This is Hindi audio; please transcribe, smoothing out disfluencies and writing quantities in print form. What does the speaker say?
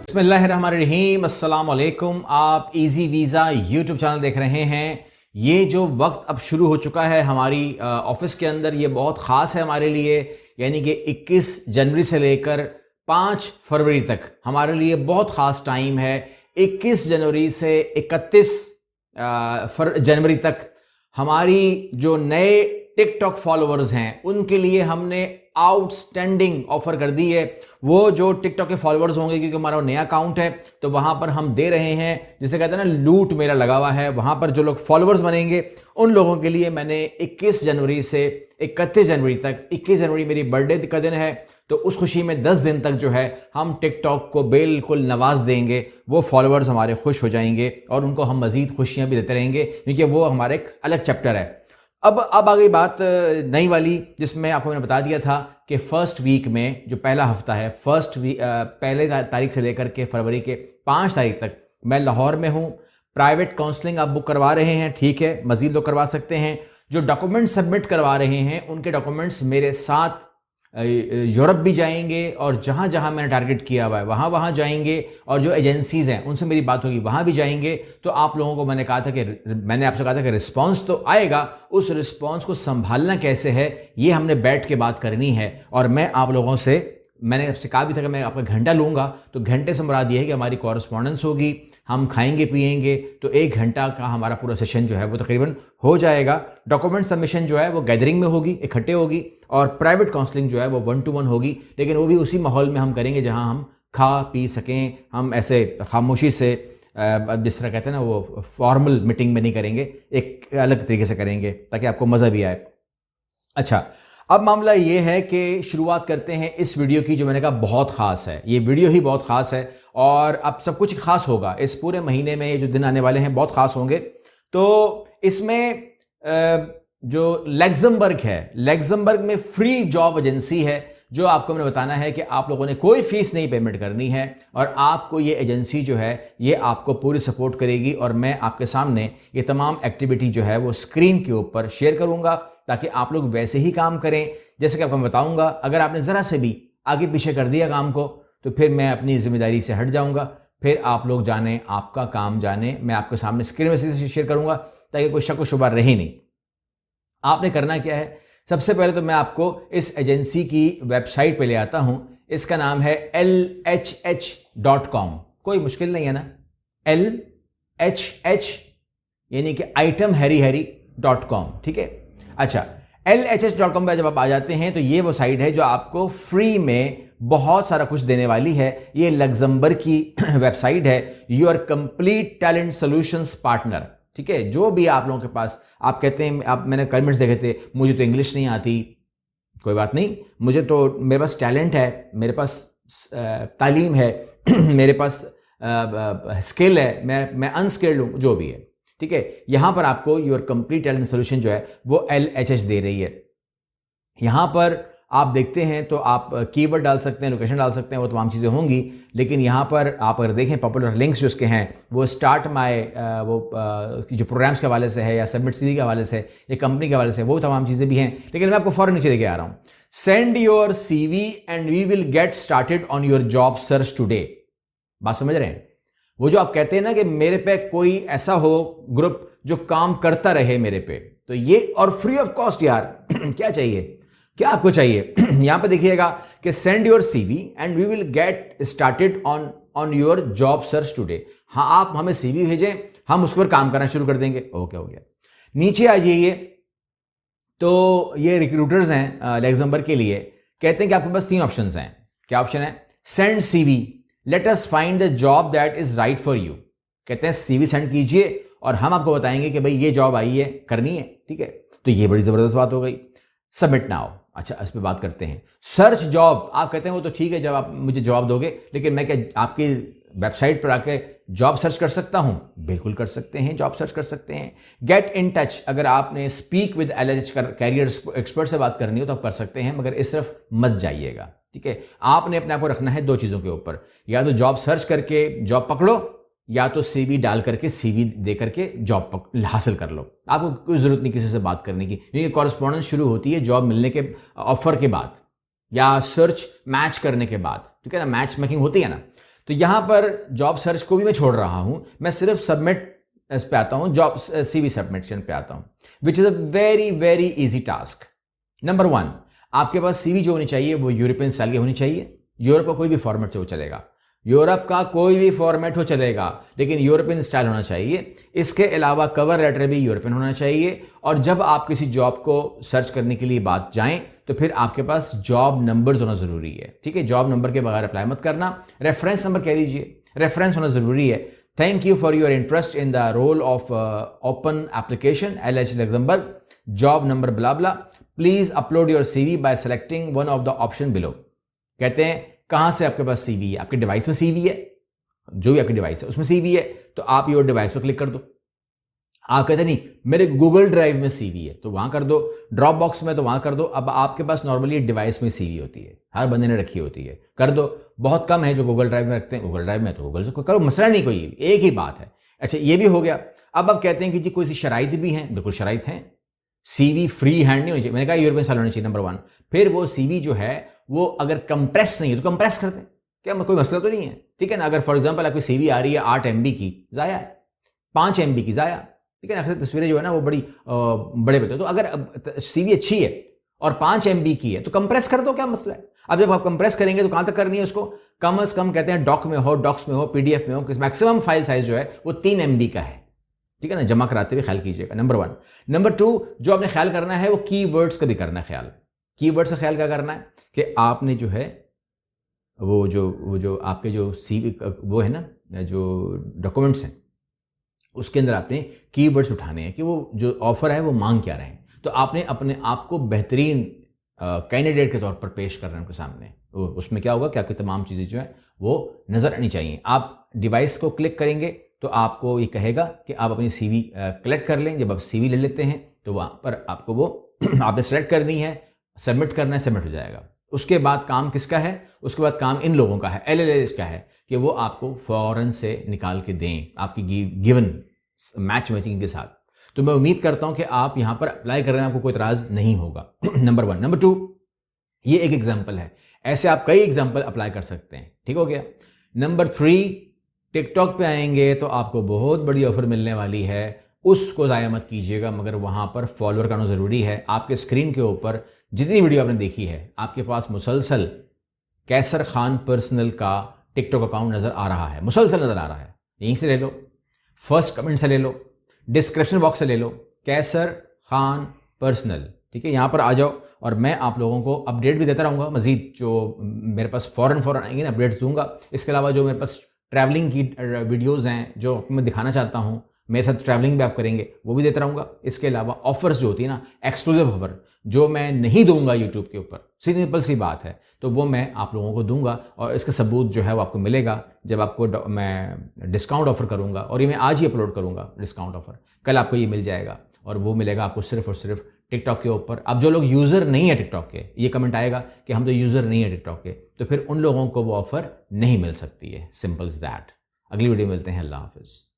बिस्मिल्लाहिर्रहमानिर्रहीम, अस्सलाम वालेकुम। आप इजी वीज़ा यूट्यूब चैनल देख रहे हैं। ये जो वक्त अब शुरू हो चुका है हमारी ऑफिस के अंदर, ये बहुत ख़ास है हमारे लिए। यानी कि 21 जनवरी से लेकर 5 फरवरी तक हमारे लिए बहुत ख़ास टाइम है। 21 जनवरी से 31 जनवरी तक हमारी जो नए टिकटॉक फॉलोअर्स हैं उनके लिए हमने आउटस्टैंडिंग ऑफर कर दी है। वो जो टिकटॉक के फॉलोअर्स होंगे, क्योंकि हमारा नया अकाउंट है तो वहां पर हम दे रहे हैं, जिसे कहते हैं ना लूट मेरा लगा हुआ है। वहां पर जो लोग फॉलोअर्स बनेंगे उन लोगों के लिए मैंने 21 जनवरी से 31 जनवरी तक, 21 जनवरी मेरी बर्थडे का दिन है, तो उस खुशी में 10 दिन तक जो है हम टिकटॉक को बिल्कुल नवाज देंगे। वो फॉलोअर्स हमारे खुश हो जाएंगे और उनको हम मजीद खुशियां भी देते रहेंगे, क्योंकि वो हमारे एक अलग चैप्टर है। अब आ गई बात नई वाली, जिसमें आपको मैंने बता दिया था कि फर्स्ट वीक में जो पहला हफ्ता है, पहले तारीख से लेकर के फरवरी के 5 तारीख तक मैं लाहौर में हूँ। प्राइवेट काउंसलिंग आप बुक करवा रहे हैं, ठीक है, मजीद लोग करवा सकते हैं। जो डॉक्यूमेंट्स सबमिट करवा रहे हैं उनके डॉक्यूमेंट्स मेरे साथ यूरोप भी जाएंगे और जहाँ जहाँ मैंने टारगेट किया हुआ है वहाँ जाएंगे, और जो एजेंसीज़ हैं उनसे मेरी बात होगी वहाँ भी जाएंगे। तो आप लोगों को मैंने आपसे कहा था कि रिस्पांस तो आएगा, उस रिस्पांस को संभालना कैसे है ये हमने बैठ के बात करनी है। और मैं आप लोगों से, मैंने आपसे कहा भी था कि मैं आपका घंटा लूँगा, तो घंटे से मुराद ये है कि हमारी कॉरेस्पॉन्डेंस होगी, हम खाएंगे पिएंगे, तो 1 घंटा का हमारा पूरा सेशन जो है वो तकरीबन हो जाएगा। डॉक्यूमेंट सबमिशन जो है वो गैदरिंग में होगी, इकट्ठे होगी, और प्राइवेट काउंसलिंग जो है वो 1-to-1 होगी, लेकिन वो भी उसी माहौल में हम करेंगे जहां हम खा पी सकें। हम ऐसे खामोशी से, जिस तरह कहते हैं ना, वो फॉर्मल मीटिंग में नहीं करेंगे, एक अलग तरीके से करेंगे ताकि आपको मज़ा भी आए। अच्छा, अब मामला ये है कि शुरुआत करते हैं इस वीडियो की, जो मैंने कहा बहुत ख़ास है। ये वीडियो ही बहुत ख़ास है और अब सब कुछ ख़ास होगा। इस पूरे महीने में ये जो दिन आने वाले हैं बहुत ख़ास होंगे। तो इसमें जो लग्जमबर्ग है, लग्जमबर्ग में फ्री जॉब एजेंसी है, जो आपको मैंने बताना है कि आप लोगों ने कोई फीस नहीं पेमेंट करनी है, और आपको ये एजेंसी जो है ये आपको पूरी सपोर्ट करेगी। और मैं आपके सामने ये तमाम एक्टिविटी जो है वो स्क्रीन के ऊपर शेयर करूंगा, ताकि आप लोग वैसे ही काम करें जैसे कि आपको बताऊंगा। अगर आपने ज़रा से भी आगे पीछे कर दिया काम को, तो फिर मैं अपनी जिम्मेदारी से हट जाऊंगा। फिर आप लोग जाने, आपका काम जाने, मैं आपके सामने स्क्रीन में से शेयर करूंगा ताकि कोई शक व शुबा रहे नहीं। आपने करना क्या है, सबसे पहले तो मैं आपको इस एजेंसी की वेबसाइट पे ले आता हूं। इसका नाम है LHH.com। कोई मुश्किल नहीं है ना, LHH यानी कि आइटम हैरी.com, ठीक है। अच्छा, LHH.com पे जब आप आ जाते हैं तो ये वो साइट है जो आपको फ्री में बहुत सारा कुछ देने वाली है। ये लग्जमबर्ग की वेबसाइट है, your complete talent solutions partner, ठीक है। जो भी आप लोगों के पास, आप कहते हैं, आप, मैंने कमेंट्स देखे थे, मुझे तो इंग्लिश नहीं आती, कोई बात नहीं, मेरे पास टैलेंट है, मेरे पास तालीम है, मेरे पास स्किल है, मैं अनस्किल्ड हूँ, जो भी है, ठीक है। यहां पर आपको योर कंप्लीट टैलेंट सोल्यूशन जो है वो LHH दे रही है। यहां पर आप देखते हैं तो आप कीवर्ड डाल सकते हैं, लोकेशन डाल सकते हैं, वो तमाम चीज़ें होंगी। लेकिन यहाँ पर आप अगर देखें पॉपुलर लिंक्स जो उसके हैं, वो स्टार्ट माय जो प्रोग्राम्स के हवाले से है, या सबमिट CV के हवाले से, या कंपनी के हवाले से, वो तमाम चीज़ें भी हैं। लेकिन मैं आपको फौरन नीचे लेके आ रहा हूँ। Send your CV and we will get started on your job search today. बात समझ रहे हैं? वो जो आप कहते हैं ना कि मेरे पे कोई ऐसा हो ग्रुप जो काम करता रहे मेरे पे, तो ये, और फ्री ऑफ कॉस्ट यार क्या चाहिए, क्या आपको चाहिए? यहां पे देखिएगा कि send your CV and we will get started on your job search today. हाँ, आप हमें CV भेजें, हम उस पर काम करना शुरू कर देंगे। ओके, हो गया। नीचे आ जाइए, तो ये रिक्रूटर्स हैं लग्जमबर्ग के लिए, कहते हैं कि आपके पास 3 ऑप्शंस हैं। क्या ऑप्शन है? Send CV, let us find the job that is right for you. कहते हैं CV सेंड कीजिए और हम आपको बताएंगे कि भाई ये जॉब आई है, करनी है, ठीक है। तो ये बड़ी जबरदस्त बात हो गई। Submit now. अच्छा, इस पे बात करते हैं। सर्च जॉब, आप कहते हैं वो तो ठीक है जब आप मुझे जवाब दोगे, लेकिन मैं क्या आपकी वेबसाइट पर आके जॉब सर्च कर सकता हूं? बिल्कुल कर सकते हैं, जॉब सर्च कर सकते हैं। गेट इन टच, अगर आपने speak with LHH career expert से बात करनी हो तो आप कर सकते हैं, मगर इस तरफ मत जाइएगा, ठीक है। आपने अपने आप को रखना है 2 चीजों के ऊपर, या तो जॉब सर्च करके जॉब पकड़ो, या तो CV डाल करके, CV दे करके जॉब हासिल कर लो। आपको कोई जरूरत नहीं किसी से बात करने की, क्योंकि कॉरेस्पॉन्डेंस शुरू होती है जॉब मिलने के ऑफर के बाद, या सर्च मैच करने के बाद, ठीक है ना, मैच मेकिंग होती है ना। तो यहां पर जॉब सर्च को भी मैं छोड़ रहा हूं, मैं सिर्फ सबमिट इस पे आता हूं, जॉब CV सबमिशन पे आता हूं, which is a very very easy task. Number 1, आपके पास CV जो होनी चाहिए वो यूरोपियन स्टाइल की होनी चाहिए। यूरोप का कोई भी फॉर्मेट से वो चलेगा, यूरोप का कोई भी फॉर्मेट हो चलेगा, लेकिन यूरोपियन स्टाइल होना चाहिए। इसके अलावा कवर लेटर भी यूरोपियन होना चाहिए। और जब आप किसी जॉब को सर्च करने के लिए बात जाएं तो फिर आपके पास जॉब नंबर्स होना जरूरी है, ठीक है। जॉब नंबर के बगैर अप्लाई मत करना। रेफरेंस नंबर कह लीजिए, रेफरेंस होना जरूरी है। Thank you for your interest in the role of open application LH Luxembourg, job number blah blah, please upload your CV by selecting one of the option below. कहते हैं कहां से आपके पास CV है? आपके डिवाइस में CV है, जो भी आपकी डिवाइस है उसमें CV है, तो आप योर डिवाइस पर क्लिक कर दो। आप कहते नहीं मेरे गूगल ड्राइव में CV है तो वहां कर दो, ड्रॉप बॉक्स में तो वहां कर दो। अब आपके पास नॉर्मली डिवाइस में CV होती है, हर बंदे ने रखी होती है, कर दो। बहुत कम है जो गूगल ड्राइव में रखते हैं, गूगल ड्राइव में तो गूगल से करो, मसला नहीं कोई, एक ही बात है। अच्छा ये भी हो गया। अब आप कहते हैं कि जी कोई सी शराइत भी हैं, बिल्कुल शराइत हैं, CV फ्री हैंड नहीं होनी चाहिए। मैंने कहा यूरोपियन स्टाइल होनी चाहिए नंबर 1। फिर वो CV जो है वो अगर कंप्रेस नहीं है तो कंप्रेस कर दें, क्या कोई मसला तो नहीं है, ठीक है ना। अगर फॉर एग्जांपल आपकी CV आ रही है 8 MB की, जाया है, 5 MB की जाया, ठीक है ना। अक्सर तस्वीरें जो है ना वो बड़ी बड़े होते हैं, तो अगर CV अच्छी है और 5 MB की है तो कंप्रेस कर दो, क्या मसला है। अब जब आप कंप्रेस करेंगे तो कहां तक करनी है उसको, कम से कम कहते हैं डॉक में हो, डॉक्स में हो, PDF में हो, मैक्सिमम फाइल साइज जो है वो 3 MB का है, ठीक है ना। जमा कराते हुए ख्याल कीजिएगा, नंबर 1। नंबर 2 जो आपने ख्याल करना है वो कीवर्ड्स का भी करना है ख्याल। कीवर्ड्स का ख्याल क्या करना है कि आपने जो है वो जो आपके जो CV वो है ना, जो डॉक्यूमेंट्स हैं उसके अंदर आपने कीवर्ड्स उठाने हैं कि वो जो ऑफर है वो मांग क्या रहे हैं। तो आपने अपने आप को बेहतरीन कैंडिडेट के तौर पर पेश करना है उनके सामने। उसमें क्या होगा कि आपकी तमाम चीज़ें जो है वो नज़र आनी चाहिए। आप डिवाइस को क्लिक करेंगे तो आपको ये कहेगा कि आप अपनी CV कलेक्ट कर लें। जब आप CV ले लेते हैं तो वहाँ पर आपको वो आपने सेलेक्ट करनी है, सबमिट करना है, सबमिट हो जाएगा। उसके बाद काम किसका है? उसके बाद काम इन लोगों का है, LLS का है कि वो आपको फौरन से निकाल के दें आपकी गिवन मैच मैचिंग के साथ। तो मैं उम्मीद करता हूं कि आप यहां पर अप्लाई कर रहे हैं, आपको कोई इतराज नहीं होगा। नंबर 1। नंबर 2 ये एक एग्जाम्पल है, ऐसे आप कई एग्जाम्पल अप्लाई कर सकते हैं, ठीक हो गया। नंबर 3 टिकटॉक पे आएंगे तो आपको बहुत बड़ी ऑफर मिलने वाली है, उसको ज़ाया मत कीजिएगा, मगर वहां पर फॉलोअर करना ज़रूरी है। आपके स्क्रीन के ऊपर जितनी वीडियो आपने देखी है आपके पास मुसलसल कैसर खान पर्सनल का टिकटॉक अकाउंट नज़र आ रहा है, मुसलसल नज़र आ रहा है। यहीं से ले लो, फर्स्ट कमेंट से ले लो, डिस्क्रिप्शन बॉक्स से ले लो, कैसर खान पर्सनल, ठीक है। यहाँ पर आ जाओ और मैं आप लोगों को अपडेट भी देता रहूँगा, मजीद जो मेरे पास फ़ौरन आएंगे ना अपडेट्स दूंगा। इसके अलावा जो मेरे पास ट्रैवलिंग की वीडियोज़ हैं जो मैं दिखाना चाहता हूँ, मेरे साथ ट्रैवलिंग भी आप करेंगे, वो भी देता रहूँगा। इसके अलावा ऑफर्स जो होती है ना, एक्सक्लूसिव ऑफर जो मैं नहीं दूंगा यूट्यूब के ऊपर, सिंपल सी बात है, तो वो मैं आप लोगों को दूंगा और इसका सबूत जो है वो आपको मिलेगा जब आपको मैं डिस्काउंट ऑफर करूंगा। और ये मैं आज ही अपलोड करूंगा डिस्काउंट ऑफर, कल आपको ये मिल जाएगा और वो मिलेगा आपको सिर्फ और सिर्फ टिकटॉक के ऊपर। अब जो लोग यूज़र नहीं है टिकटॉक के, ये कमेंट आएगा कि हम तो यूज़र नहीं है टिकटॉक के, तो फिर उन लोगों को वो ऑफर नहीं मिल सकती है। Simple is that. अगली वीडियो मिलते हैं, अल्लाह हाफिज़।